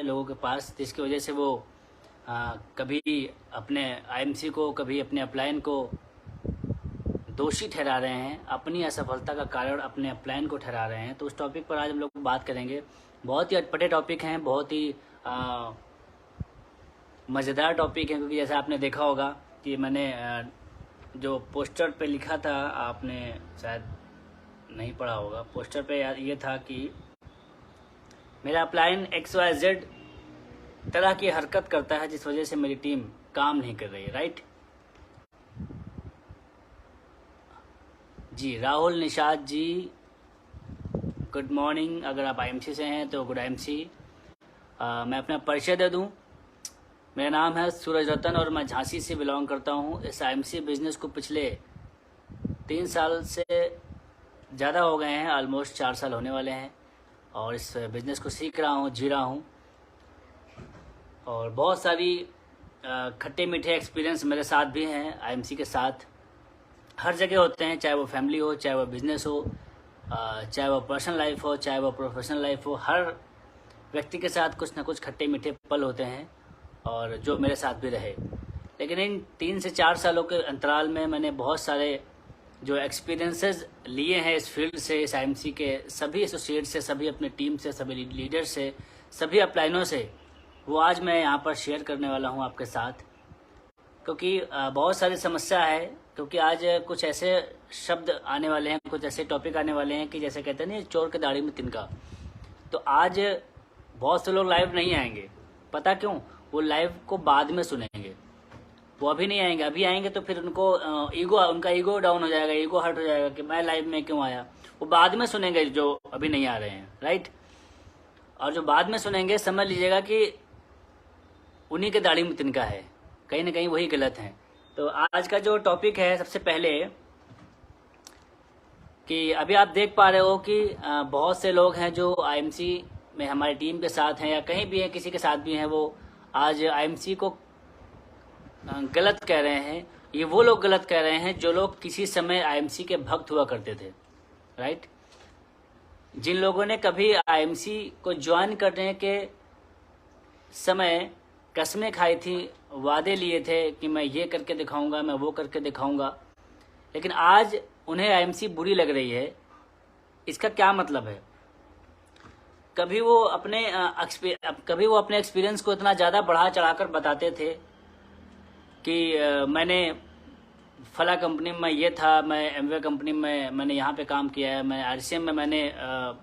लोगों के पास, जिसकी वजह से वो कभी अपने आईएमसी को, कभी अपने अपलायन को दोषी ठहरा रहे हैं, अपनी असफलता का कारण अपने अपलायन को ठहरा रहे हैं। तो उस टॉपिक पर आज हम लोग बात करेंगे। बहुत ही अटपटे टॉपिक हैं, बहुत ही मज़ेदार टॉपिक हैं, क्योंकि जैसा आपने देखा होगा कि मैंने जो पोस्टर पे लिखा था, आपने शायद नहीं पढ़ा होगा। पोस्टर पे ये था कि मेरा अपलायन XYZ तरह की हरकत करता है, जिस वजह से मेरी टीम काम नहीं कर रही है। राइट जी, राहुल निषाद जी, गुड मॉर्निंग। अगर आप आईएमसी से हैं तो गुड आईएमसी। मैं अपना परिचय दे दूं। मेरा नाम है सूरज रतन और मैं झांसी से बिलोंग करता हूं। इस आईएमसी बिजनेस को पिछले 3 साल से ज़्यादा हो गए हैं, ऑलमोस्ट 4 साल होने वाले हैं, और इस बिज़नेस को सीख रहा हूँ, जी रहा हूँ। और बहुत सारी खट्टे मीठे एक्सपीरियंस मेरे साथ भी हैं आईएमसी के साथ। हर जगह होते हैं, चाहे वो फैमिली हो, चाहे वो बिज़नेस हो, चाहे वो पर्सनल लाइफ हो, चाहे वो प्रोफेशनल लाइफ हो। हर व्यक्ति के साथ कुछ ना कुछ खट्टे मीठे पल होते हैं, और जो मेरे साथ भी रहे। लेकिन इन 3 से 4 सालों के अंतराल में मैंने बहुत सारे जो एक्सपीरियंसेस लिए हैं इस फील्ड से, इस आईएमसी के सभी एसोसिएट से, सभी अपने टीम से, सभी लीडर से, सभी अपलाइनों से, वो आज मैं यहाँ पर शेयर करने वाला हूँ आपके साथ। क्योंकि बहुत सारी समस्या है, क्योंकि आज कुछ ऐसे शब्द आने वाले हैं, कुछ ऐसे टॉपिक आने वाले हैं कि जैसे कहते हैं ना, चोर के दाढ़ी में तिनका। तो आज बहुत से लोग लाइव नहीं आएंगे। पता क्यों? वो लाइव को बाद में सुनेंगे, वो अभी नहीं आएंगे। अभी आएंगे तो फिर उनको उनका ईगो डाउन हो जाएगा, ईगो हर्ट हो जाएगा कि मैं लाइव में क्यों आया। वो बाद में सुनेंगे जो अभी नहीं आ रहे हैं। राइट। और जो बाद में सुनेंगे, समझ लीजिएगा कि उन्हीं के दाढ़ी में तिनका है, कहीं ना कहीं वही गलत है। तो आज का जो टॉपिक है, सबसे पहले कि अभी आप देख पा रहे हो कि बहुत से लोग हैं जो आईएमसी में हमारी टीम के साथ हैं या कहीं भी हैं, किसी के साथ भी हैं, वो आज आईएमसी को गलत कह रहे हैं। ये वो लोग गलत कह रहे हैं जो लोग किसी समय आईएमसी के भक्त हुआ करते थे। राइट। जिन लोगों ने कभी आईएमसी को ज्वाइन करने के समय कसमें खाई थी, वादे लिए थे कि मैं ये करके दिखाऊंगा, मैं वो करके दिखाऊंगा, लेकिन आज उन्हें आईएमसी बुरी लग रही है। इसका क्या मतलब है? कभी वो अपने एक्सपीरियंस को इतना ज़्यादा बढ़ा चढ़ाकर बताते थे कि मैंने फला कंपनी में ये था, मैं एमवे कंपनी में मैंने यहाँ पे काम किया है, मैं आरसीएम में मैंने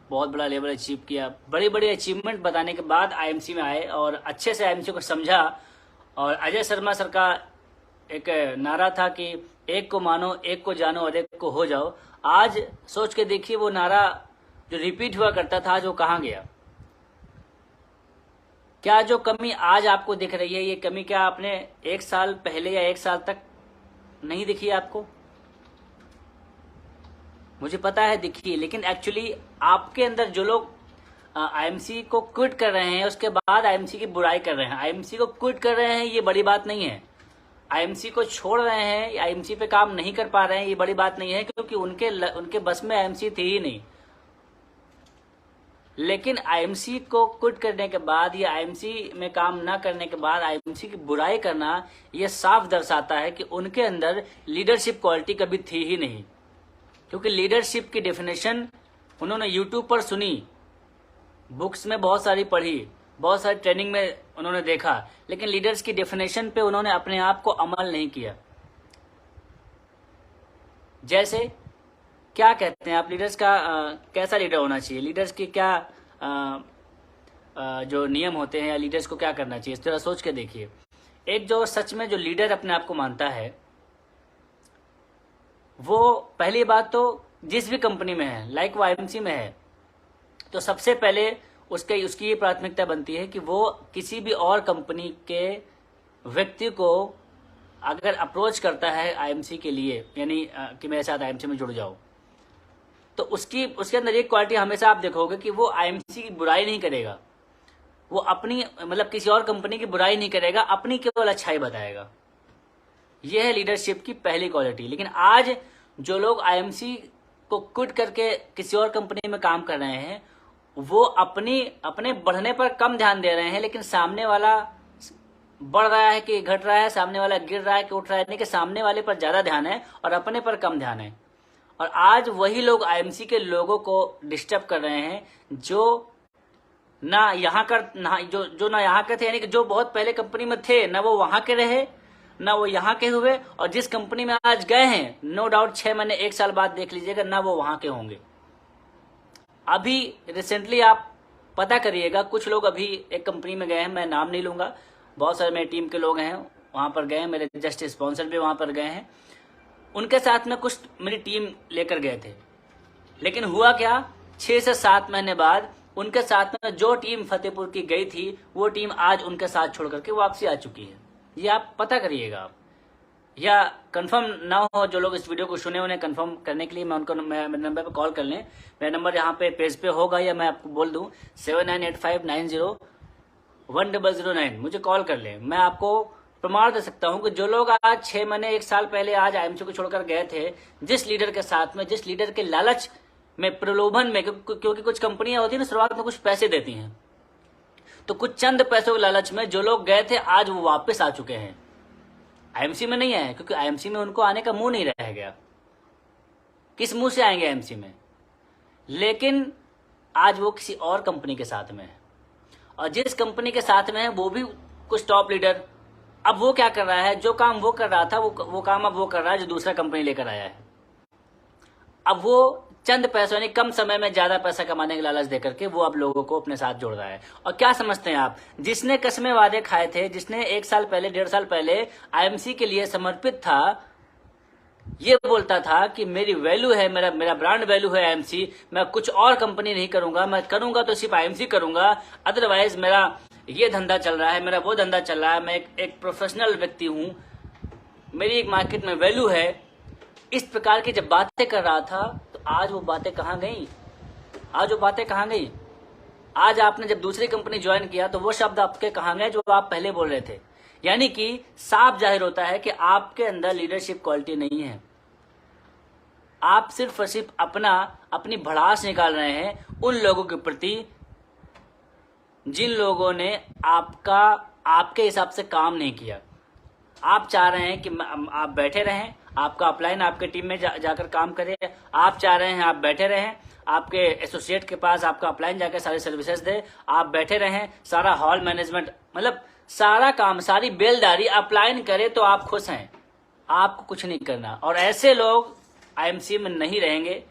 बहुत बड़ा लेवल अचीव किया। बड़ी बड़ी अचीवमेंट बताने के बाद आईएमसी में आए और अच्छे से आईएमसी को समझा। और अजय शर्मा सर का एक नारा था कि एक को मानो, एक को जानो और एक को हो जाओ। आज सोच के देखिए, वो नारा जो रिपीट हुआ करता था, आज वो कहाँ गया? क्या जो कमी आज आपको दिख रही है, ये कमी क्या आपने 1 साल पहले या 1 साल तक नहीं दिखी आपको? मुझे पता है दिखी, लेकिन एक्चुअली आपके अंदर जो लोग आईएमसी को क्विट कर रहे हैं, उसके बाद आईएमसी की बुराई कर रहे हैं, आईएमसी को क्विट कर रहे हैं, ये बड़ी बात नहीं है। आईएमसी को छोड़ रहे हैं, आईएमसी पे काम नहीं कर पा रहे हैं, ये बड़ी बात नहीं है, क्योंकि उनके बस में आईएमसी थी ही नहीं। लेकिन आईएमसी को क्विट करने के बाद या आईएमसी में काम ना करने के बाद आईएमसी की बुराई करना, यह साफ दर्शाता है कि उनके अंदर लीडरशिप क्वालिटी कभी थी ही नहीं। क्योंकि लीडरशिप की डेफिनेशन उन्होंने यूट्यूब पर सुनी, बुक्स में बहुत सारी पढ़ी, बहुत सारी ट्रेनिंग में उन्होंने देखा, लेकिन लीडर्स की डेफिनेशन पे उन्होंने अपने आप को अमल नहीं किया। जैसे क्या कहते हैं आप, लीडर्स का कैसा लीडर होना चाहिए, लीडर्स की क्या जो नियम होते हैं, या लीडर्स को क्या करना चाहिए, इस तरह सोच के देखिए। एक जो सच में जो लीडर अपने आप को मानता है, वो पहली बात तो जिस भी कंपनी में है, लाइक वो आईएमसी में है, तो सबसे पहले उसकी ये प्राथमिकता बनती है कि वो किसी भी और कंपनी के व्यक्ति को अगर अप्रोच करता है आईएमसी के लिए, यानी कि मेरे साथ आईएमसी में जुड़ जाओ, तो उसके अंदर एक क्वालिटी हमेशा आप देखोगे कि वो आईएमसी की बुराई नहीं करेगा, वो अपनी मतलब किसी और कंपनी की बुराई नहीं करेगा, अपनी केवल अच्छाई बताएगा। यह है लीडरशिप की पहली क्वालिटी। लेकिन आज जो लोग आईएमसी को क्विट करके किसी और कंपनी में काम कर रहे हैं, वो अपने बढ़ने पर कम ध्यान दे रहे हैं, लेकिन सामने वाला बढ़ रहा है कि घट रहा है, सामने वाला गिर रहा है कि उठ रहा है, नहीं कि सामने वाले पर ज्यादा ध्यान है और अपने पर कम ध्यान है। और आज वही लोग आईएमसी के लोगों को डिस्टर्ब कर रहे हैं जो ना यहाँ के थे, यानी कि जो बहुत पहले कंपनी में थे, ना वो वहां के रहे ना वो यहाँ के हुए, और जिस कंपनी में आज गए हैं नो डाउट 6 महीने 1 साल बाद देख लीजिएगा ना वो वहां के होंगे। अभी रिसेंटली आप पता करिएगा, कुछ लोग अभी एक कंपनी में गए हैं, मैं नाम नहीं लूंगा, बहुत सारे मेरी टीम के लोग हैं वहां पर गए हैं, मेरे जस्ट स्पॉन्सर भी वहां पर गए हैं, उनके साथ में कुछ मेरी टीम लेकर गए थे। लेकिन हुआ क्या, 6 से 7 महीने बाद उनके साथ में जो टीम फतेहपुर की गई थी वो टीम आज उनके साथ छोड़ करके वापसी आ चुकी है। ये आप पता करिएगा आप, या कंफर्म ना हो, जो लोग इस वीडियो को सुने उन्हें कंफर्म करने के लिए मैं उनको मेरे नंबर पे कॉल कर लें। मेरा नंबर यहाँ पे पेज पे होगा या मैं आपको बोल दूं 7985901009, मुझे कॉल कर लें। मैं आपको प्रमाण दे सकता हूं कि जो लोग आज 6 महीने 1 साल पहले आज आईएमसी को छोड़कर गए थे, जिस लीडर के साथ में, जिस लीडर के लालच में, प्रलोभन में, क्योंकि कुछ कंपनियां होती है ना शुरुआत में कुछ पैसे देती हैं, तो कुछ चंद पैसों के लालच में जो लोग गए थे आज वो वापस आ चुके हैं। आईएमसी में नहीं आए क्योंकि आईएमसी में उनको आने का मुंह नहीं रह गया, किस मुंह से आएंगे आईएमसी में। लेकिन आज वो किसी और कंपनी के साथ में है, और जिस कंपनी के साथ में है वो भी कुछ टॉप लीडर। अब वो क्या कर रहा है, जो काम वो कर रहा था वो काम अब वो कर रहा है जो दूसरा कंपनी लेकर आया है। अब वो चंद पैसों यानी कम समय में ज्यादा पैसा कमाने के लालच देकर के वो अब लोगों को अपने साथ जोड़ रहा है। और क्या समझते हैं आप, जिसने कस्में वादे खाए थे, जिसने 1 साल पहले 1.5 साल पहले आईएमसी के लिए समर्पित था, ये बोलता था कि मेरी वैल्यू है, मेरा ब्रांड वैल्यू है आईएमसी, मैं कुछ और कंपनी नहीं करूंगा, मैं करूंगा तो सिर्फ आईएमसी करूंगा, अदरवाइज मेरा ये धंधा चल रहा है, मेरा वो धंधा चल रहा है, मैं एक प्रोफेशनल व्यक्ति हूं, मेरी एक मार्केट में वैल्यू है। इस प्रकार की जब बातें कर रहा था तो आज वो बातें कहाँ गई, आज वो बातें कहाँ गई। आज आपने जब दूसरी कंपनी ज्वाइन किया तो वो शब्द आपके कहाँ गए जो आप पहले बोल रहे थे। यानी कि साफ जाहिर होता है कि आपके अंदर लीडरशिप क्वालिटी नहीं है। आप सिर्फ और सिर्फ अपनी भड़ास निकाल रहे हैं उन लोगों के प्रति जिन लोगों ने आपके हिसाब से काम नहीं किया। आप चाह रहे हैं कि आप बैठे रहें, आपका अपलाइन आपके टीम में जाकर काम करे। आप चाह रहे हैं आप बैठे रहें, आपके एसोसिएट के पास आपका अपलाइन जाकर सारी सर्विसेज दे, आप बैठे रहें, सारा हॉल मैनेजमेंट, मतलब सारा काम, सारी बेलदारी अपलाइन करे तो आप खुश हैं, आपको कुछ नहीं करना। और ऐसे लोग आईएमसी में नहीं रहेंगे,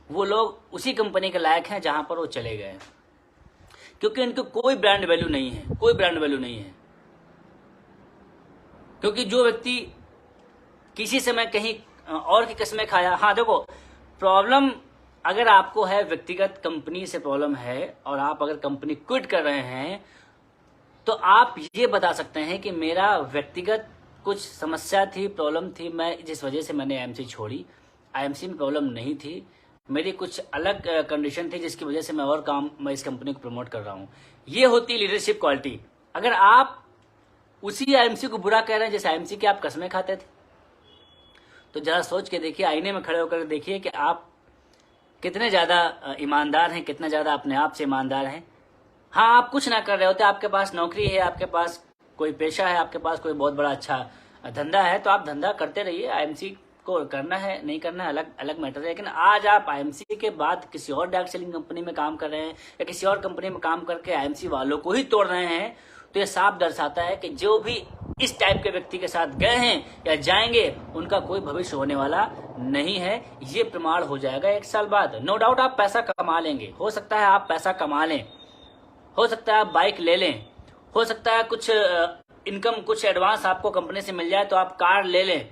वो लोग उसी कंपनी के लायक हैं जहां पर वो चले गए, क्योंकि इनको कोई ब्रांड वैल्यू नहीं है, कोई ब्रांड वैल्यू नहीं है। क्योंकि जो व्यक्ति किसी समय कहीं और की कस्में खाया, हाँ देखो, प्रॉब्लम अगर आपको है व्यक्तिगत कंपनी से प्रॉब्लम है और आप अगर कंपनी क्विट कर रहे हैं तो आप ये बता सकते हैं कि मेरा व्यक्तिगत कुछ समस्या थी, प्रॉब्लम थी, मैं जिस वजह से मैंने आईएमसी छोड़ी। आईएमसी में प्रॉब्लम नहीं थी, मेरी कुछ अलग कंडीशन थी जिसकी वजह से मैं इस कंपनी को प्रमोट कर रहा हूं। ये होती लीडरशिप क्वालिटी। अगर आप उसी आईएमसी को बुरा कह रहे हैं जिस आईएमसी के आप कस्में खाते थे, तो जरा सोच के देखिए, आईने में खड़े होकर देखिए कि आप कितने ज्यादा ईमानदार हैं, कितना ज्यादा अपने आप से ईमानदार हैं। हाँ, आप कुछ ना कर रहे होते, आपके पास नौकरी है, आपके पास कोई पेशा है, आपके पास कोई बहुत बड़ा अच्छा धंधा है, तो आप धंधा करते रहिए। आईएमसी को करना है नहीं करना है अलग अलग मैटर है। लेकिन आज आप आईएमसी के बाद किसी और डायरेक्ट सेलिंग कंपनी में काम कर रहे हैं या किसी और कंपनी में काम करके आईएमसी वालों को ही तोड़ रहे हैं, तो ये साफ दर्शाता है कि जो भी इस टाइप के व्यक्ति के साथ गए हैं या जाएंगे उनका कोई भविष्य होने वाला नहीं है। ये प्रमाण हो जाएगा 1 साल बाद। नो डाउट आप पैसा कमा लेंगे, हो सकता है आप पैसा कमा लें, हो सकता है आप बाइक ले लें, हो सकता है कुछ इनकम, कुछ एडवांस आपको कंपनी से मिल जाए तो आप कार ले लें,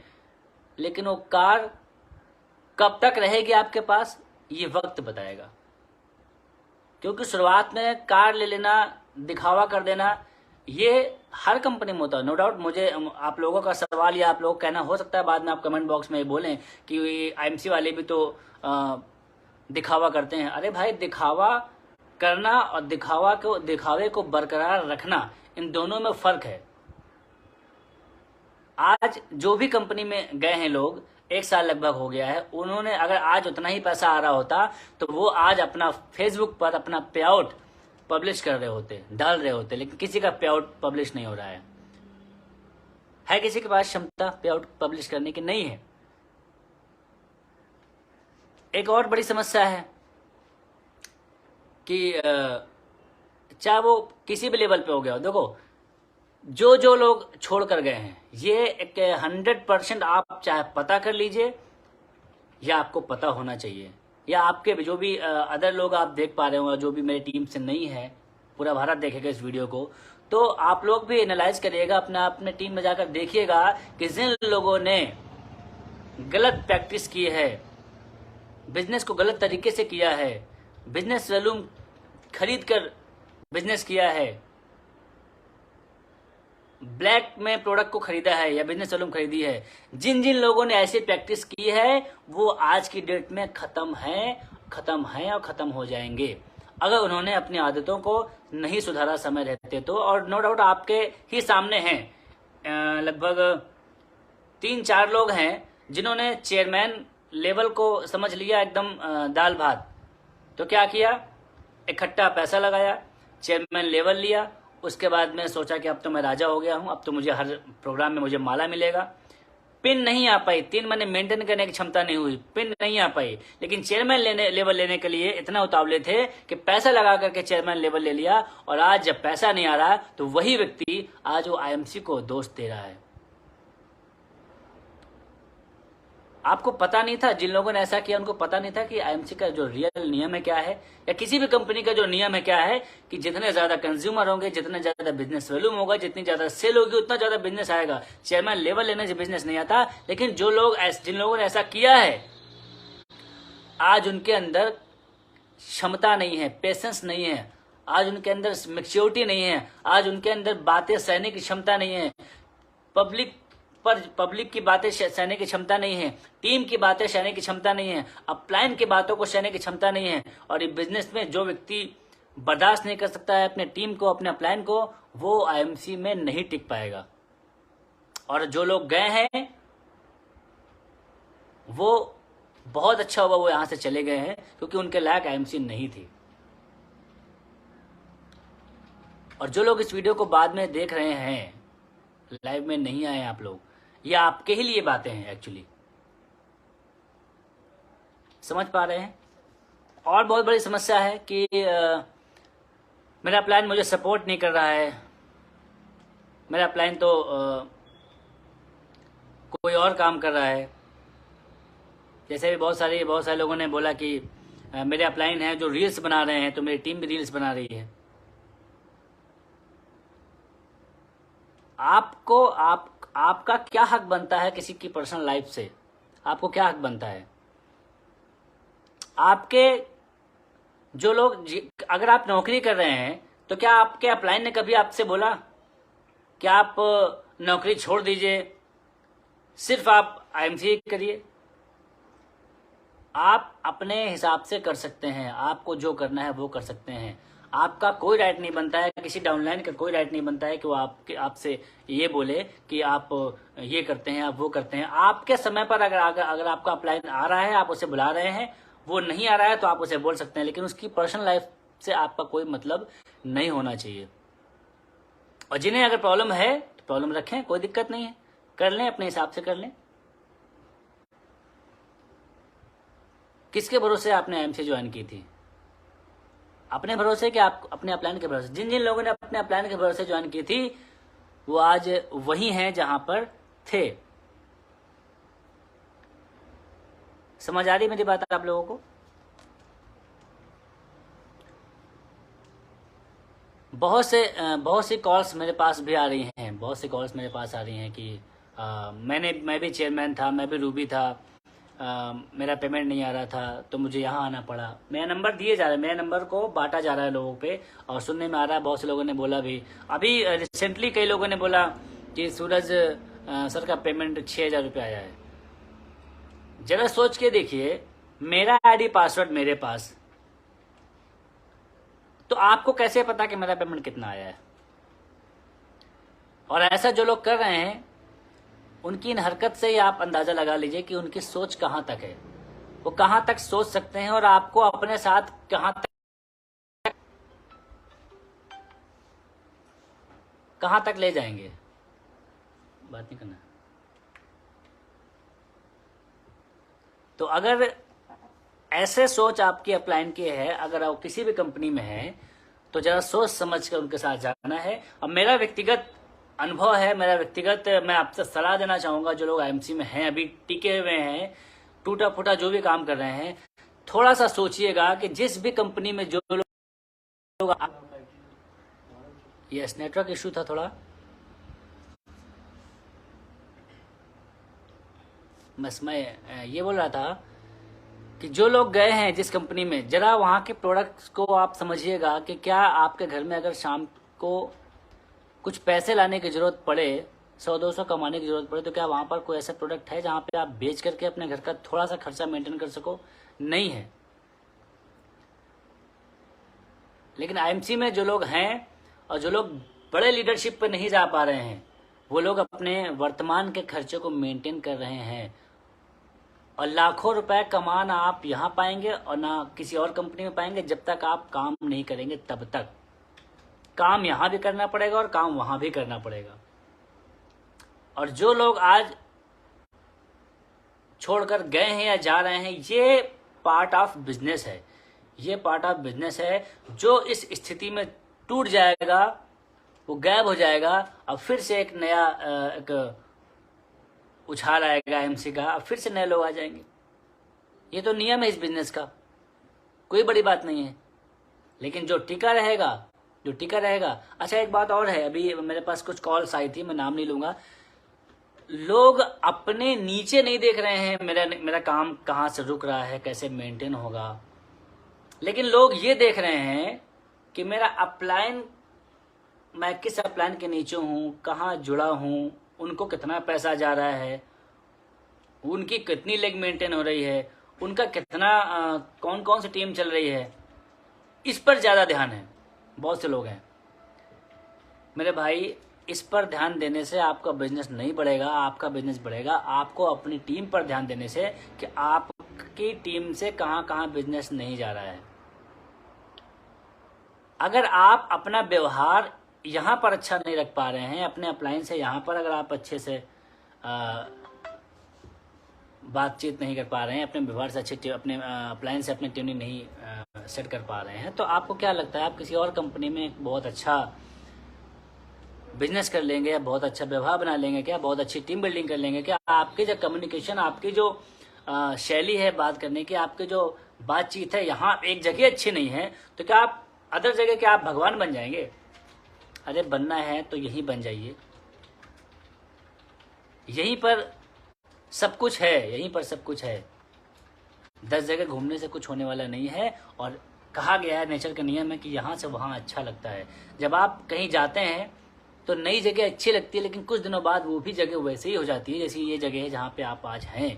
लेकिन वो कार कब तक रहेगी आपके पास ये वक्त बताएगा। क्योंकि शुरुआत में कार ले लेना, दिखावा कर देना, ये हर कंपनी में होता है। नो डाउट मुझे आप लोगों का सवाल या आप लोग कहना हो सकता है बाद में आप कमेंट बॉक्स में बोलें कि आईएमसी वाले भी तो दिखावा करते हैं। अरे भाई, दिखावा करना और दिखावे को बरकरार रखना, इन दोनों में फर्क है। आज जो भी कंपनी में गए हैं लोग, 1 साल लगभग हो गया है, उन्होंने अगर आज उतना ही पैसा आ रहा होता तो वो आज अपना फेसबुक पर अपना पे आउट पब्लिश कर रहे होते, डाल रहे होते, लेकिन किसी का पे आउट पब्लिश नहीं हो रहा है किसी के पास क्षमता पे आउट पब्लिश करने की? नहीं है। एक और बड़ी समस्या है कि चाहे वो किसी भी लेवल पे हो गया हो, देखो जो लोग छोड़ कर गए हैं, ये एक 100% आप चाहे पता कर लीजिए या आपको पता होना चाहिए, या आपके जो भी अदर लोग आप देख पा रहे हो, जो भी मेरी टीम से नहीं है, पूरा भारत देखेगा इस वीडियो को, तो आप लोग भी एनालाइज करिएगा, अपने टीम में जाकर देखिएगा कि जिन लोगों ने गलत प्रैक्टिस की है, बिजनेस को गलत तरीके से किया है, बिजनेस वॉल्यूम खरीद कर बिजनेस किया है, ब्लैक में प्रोडक्ट को खरीदा है या बिजनेस वॉल्यूम खरीदी है, जिन जिन लोगों ने ऐसी प्रैक्टिस की है वो आज की डेट में खत्म है और खत्म हो जाएंगे अगर उन्होंने अपनी आदतों को नहीं सुधारा समय रहते तो। और नो डाउट आपके ही सामने हैं लगभग 3-4 लोग हैं जिन्होंने चेयरमैन लेवल को समझ लिया एकदम दाल भात। तो क्या किया, इकट्ठा पैसा लगाया, चेयरमैन लेवल लिया, उसके बाद में सोचा कि अब तो मैं राजा हो गया हूं, अब तो मुझे हर प्रोग्राम में मुझे माला मिलेगा। पिन नहीं आ पाई, 3 महीने मेंटेन करने की क्षमता नहीं हुई, पिन नहीं आ पाई, लेकिन चेयरमैन लेवल लेने के लिए इतना उतावले थे कि पैसा लगा करके चेयरमैन लेवल ले लिया। और आज जब पैसा नहीं आ रहा तो वही व्यक्ति आज वो IMC को दोष दे रहा है। आपको पता नहीं था, जिन लोगों ने ऐसा किया उनको पता नहीं था कि IMC का जो रियल नियम है क्या है, या किसी भी कंपनी का जो नियम है क्या है, कि जितने ज्यादा कंज्यूमर होंगे, जितना ज्यादा बिजनेस वॉल्यूम होगा, जितनी ज्यादा सेल होगी, उतना ज्यादा बिजनेस आएगा। चेयरमैन लेवल लेने से बिजनेस नहीं आता, लेकिन जिन लोगों ने ऐसा किया है आज उनके अंदर क्षमता नहीं है, पेशेंस नहीं है, आज उनके अंदर मैच्योरिटी नहीं है, आज उनके अंदर बातें सहने की क्षमता नहीं है, पब्लिक की बातें सहने की क्षमता नहीं है, टीम की बातें सहने की क्षमता नहीं है, अपलाइन की बातों को सहने की क्षमता नहीं है। और ये बिजनेस में जो व्यक्ति बर्दाश्त नहीं कर सकता है अपने टीम को, अपने अपलाइन को, वो IMC में नहीं टिक पाएगा। और जो लोग गए हैं वो बहुत अच्छा हुआ वो यहां से चले गए हैं, क्योंकि उनके लायक IMC नहीं थी। और जो लोग इस वीडियो को बाद में देख रहे हैं, लाइव में नहीं आए आप लोग, ये आपके ही लिए बातें हैं एक्चुअली, समझ पा रहे हैं। और बहुत बड़ी समस्या है कि मेरा प्लान मुझे सपोर्ट नहीं कर रहा है, मेरा प्लान तो कोई और काम कर रहा है। जैसे भी बहुत सारे लोगों ने बोला कि मेरे अपलाइन है जो रील्स बना रहे हैं, तो मेरी टीम भी रील्स बना रही है। आपका क्या हक बनता है किसी की पर्सनल लाइफ से? आपको क्या हक बनता है? आपके जो लोग, अगर आप नौकरी कर रहे हैं तो क्या आपके अपलाइन ने कभी आपसे बोला कि आप नौकरी छोड़ दीजिए, सिर्फ आप IMC करिए? आप अपने हिसाब से कर सकते हैं, आपको जो करना है वो कर सकते हैं। आपका कोई राइट नहीं बनता है, किसी डाउनलाइन का कोई राइट नहीं बनता है कि वो आपसे ये बोले कि आप ये करते हैं, आप वो करते हैं। आपके समय पर अगर आपका अपलाइन आ रहा है, आप उसे बुला रहे हैं, वो नहीं आ रहा है तो आप उसे बोल सकते हैं, लेकिन उसकी पर्सनल लाइफ से आपका कोई मतलब नहीं होना चाहिए। और जिन्हें अगर प्रॉब्लम है तो प्रॉब्लम रखें, कोई दिक्कत नहीं है, कर लें, अपने हिसाब से कर लें। किसके भरोसे आपने IMC ज्वाइन की थी? अपने भरोसे कि आप अपने अपलाइन के भरोसे? जिन जिन लोगों ने अपने अपलाइन के भरोसे ज्वाइन की थी वो आज वही हैं जहां पर थे। समझ आ रही मेरी बात आप लोगों को? बहुत सी कॉल्स मेरे पास भी आ रही हैं, बहुत सी कॉल्स मेरे पास आ रही हैं कि मैं भी चेयरमैन था, मैं भी रूबी था, मेरा पेमेंट नहीं आ रहा था तो मुझे यहाँ आना पड़ा। मेरा नंबर दिए जा रहा है, मेरे नंबर को बांटा जा रहा है लोगों पे, और सुनने में आ रहा है, बहुत से लोगों ने बोला भी, अभी रिसेंटली कई लोगों ने बोला कि सूरज सर का पेमेंट 6,000 रुपये आया है। जरा सोच के देखिए, मेरा ID पासवर्ड मेरे पास, तो आपको कैसे पता कि मेरा पेमेंट कितना आया है? और ऐसा जो लोग कर रहे हैं उनकी इन हरकत से ही आप अंदाजा लगा लीजिए कि उनकी सोच कहाँ तक है, वो कहाँ तक सोच सकते हैं और आपको अपने साथ कहाँ तक ले जाएंगे। बात नहीं करना। तो अगर ऐसे सोच आपकी अपलाइन की है, अगर आप किसी भी कंपनी में है, तो जरा सोच समझ कर उनके साथ जाना है। अब मेरा व्यक्तिगत अनुभव है, मैं आपसे सलाह देना चाहूंगा, जो लोग आईएमसी में हैं, अभी टिके हुए हैं, टूटा फूटा जो भी काम कर रहे हैं, थोड़ा सा सोचिएगा कि जिस भी कंपनी में जो लोग यस नेटवर्क इशू था थोड़ा, बस मैं ये बोल रहा था कि जो लोग गए हैं जिस कंपनी में, जरा वहाँ के प्रोडक्ट्स को आप समझिएगा कि क्या आपके घर में अगर शाम को कुछ पैसे लाने की ज़रूरत पड़े, 100-200 कमाने की ज़रूरत पड़े, तो क्या वहाँ पर कोई ऐसा प्रोडक्ट है जहाँ पे आप बेच करके अपने घर का थोड़ा सा खर्चा मेंटेन कर सको? नहीं है। लेकिन आईएमसी में जो लोग हैं और जो लोग बड़े लीडरशिप पर नहीं जा पा रहे हैं, वो लोग अपने वर्तमान के खर्चे को मेंटेन कर रहे हैं, और लाखों रुपए कमाना आप यहाँ पाएंगे और ना किसी और कंपनी में पाएंगे, जब तक आप काम नहीं करेंगे तब तक। काम यहाँ भी करना पड़ेगा और काम वहाँ भी करना पड़ेगा। और जो लोग आज छोड़कर गए हैं या जा रहे हैं, ये पार्ट ऑफ बिजनेस है, ये पार्ट ऑफ बिजनेस है। जो इस स्थिति में टूट जाएगा वो गायब हो जाएगा, अब फिर से एक नया एक उछाल आएगा एमसी का, अब फिर से नए लोग आ जाएंगे। ये तो नियम है इस बिजनेस का, कोई बड़ी बात नहीं है। लेकिन जो टिका रहेगा, जो टिका रहेगा। अच्छा, एक बात और है, अभी मेरे पास कुछ कॉल्स आई थी, मैं नाम नहीं लूंगा। लोग अपने नीचे नहीं देख रहे हैं मेरा काम कहाँ से रुक रहा है, कैसे मेंटेन होगा, लेकिन लोग ये देख रहे हैं कि मेरा अपलाइन, मैं किस अपलाइन के नीचे हूँ, कहाँ जुड़ा हूँ, उनको कितना पैसा जा रहा है, उनकी कितनी लेग मेंटेन हो रही है, उनका कितना कौन कौन सी टीम चल रही है, इस पर ज़्यादा ध्यान है। बहुत से लोग हैं मेरे भाई, इस पर ध्यान देने से आपका बिजनेस नहीं बढ़ेगा, आपका बिजनेस बढ़ेगा आपको अपनी टीम पर ध्यान देने से, कि आपकी टीम से कहाँ कहाँ बिजनेस नहीं जा रहा है। अगर आप अपना व्यवहार यहाँ पर अच्छा नहीं रख पा रहे हैं, अपने अपलाइन से यहाँ पर अगर आप अच्छे से बातचीत नहीं कर पा रहे हैं, अपने व्यवहार से अच्छे, अपने अपलाइन से अपनी ट्यूनिंग नहीं सेट कर पा रहे हैं, तो आपको क्या लगता है आप किसी और कंपनी में बहुत अच्छा बिजनेस कर लेंगे, या बहुत अच्छा व्यवहार बना लेंगे क्या, बहुत अच्छी टीम बिल्डिंग कर लेंगे क्या? आपकी जो कम्युनिकेशन, आपकी जो शैली है बात करने की, आपकी जो बातचीत है, यहाँ एक जगह अच्छी नहीं है, तो क्या आप अदर जगह क्या आप भगवान बन जाएंगे? अरे बनना है तो यहीं बन जाइए, यहीं पर सब कुछ है, यहीं पर सब कुछ है। 10 जगह घूमने से कुछ होने वाला नहीं है। और कहा गया है, नेचर का नियम है कि यहाँ से वहाँ अच्छा लगता है। जब आप कहीं जाते हैं तो नई जगह अच्छी लगती है, लेकिन कुछ दिनों बाद वो भी जगह वैसे ही हो जाती है जैसी ये जगह है जहाँ पे आप आज हैं।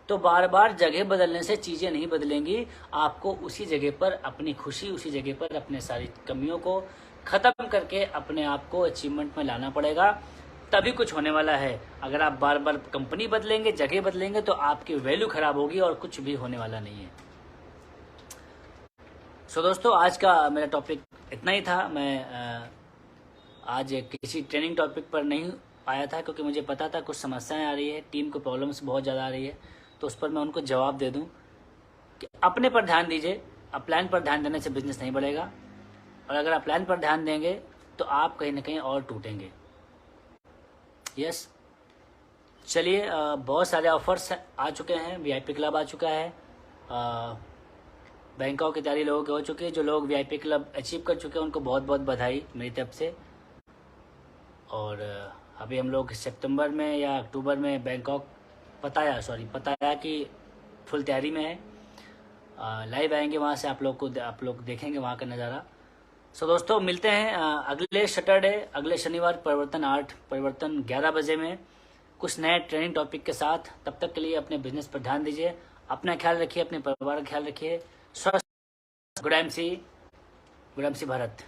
तो बार बार जगह बदलने से चीज़ें नहीं बदलेंगी, आपको उसी जगह पर अपनी खुशी, उसी जगह पर अपने सारी कमियों को ख़त्म करके अपने आप को अचीवमेंट में लाना पड़ेगा, तभी कुछ होने वाला है। अगर आप बार बार कंपनी बदलेंगे, जगह बदलेंगे, तो आपकी वैल्यू खराब होगी और कुछ भी होने वाला नहीं है। सो दोस्तों, आज का मेरा टॉपिक इतना ही था। मैं आज किसी ट्रेनिंग टॉपिक पर नहीं आया था, क्योंकि मुझे पता था कुछ समस्याएं आ रही है, टीम को प्रॉब्लम्स बहुत ज़्यादा आ रही है, तो उस पर मैं उनको जवाब दे दूं कि अपने पर ध्यान दीजिए। अपलाइन पर ध्यान देने से बिजनेस नहीं बढ़ेगा, और अगर अपलाइन पर ध्यान देंगे तो आप कहीं ना कहीं और टूटेंगे। यस, चलिए, बहुत सारे ऑफर्स आ चुके हैं, वीआईपी क्लब आ चुका है, बैंकॉक की तैयारी लोगों की हो चुकी है। जो लोग वीआईपी क्लब अचीव कर चुके हैं उनको बहुत बहुत बधाई मेरी तरफ से। और अभी हम लोग सितंबर में या अक्टूबर में बैंकॉक पताया कि फुल तैयारी में है, लाइव आएंगे वहाँ से, आप लोग देखेंगे वहाँ का नज़ारा। सो दोस्तों, मिलते हैं अगले सैटरडे, अगले शनिवार, परिवर्तन 8, परिवर्तन 11 बजे में कुछ नए ट्रेनिंग टॉपिक के साथ। तब तक के लिए अपने बिजनेस पर ध्यान दीजिए, अपना ख्याल रखिए, अपने परिवार का ख्याल रखिए। स्वस्थ, गुड एमसी भारत।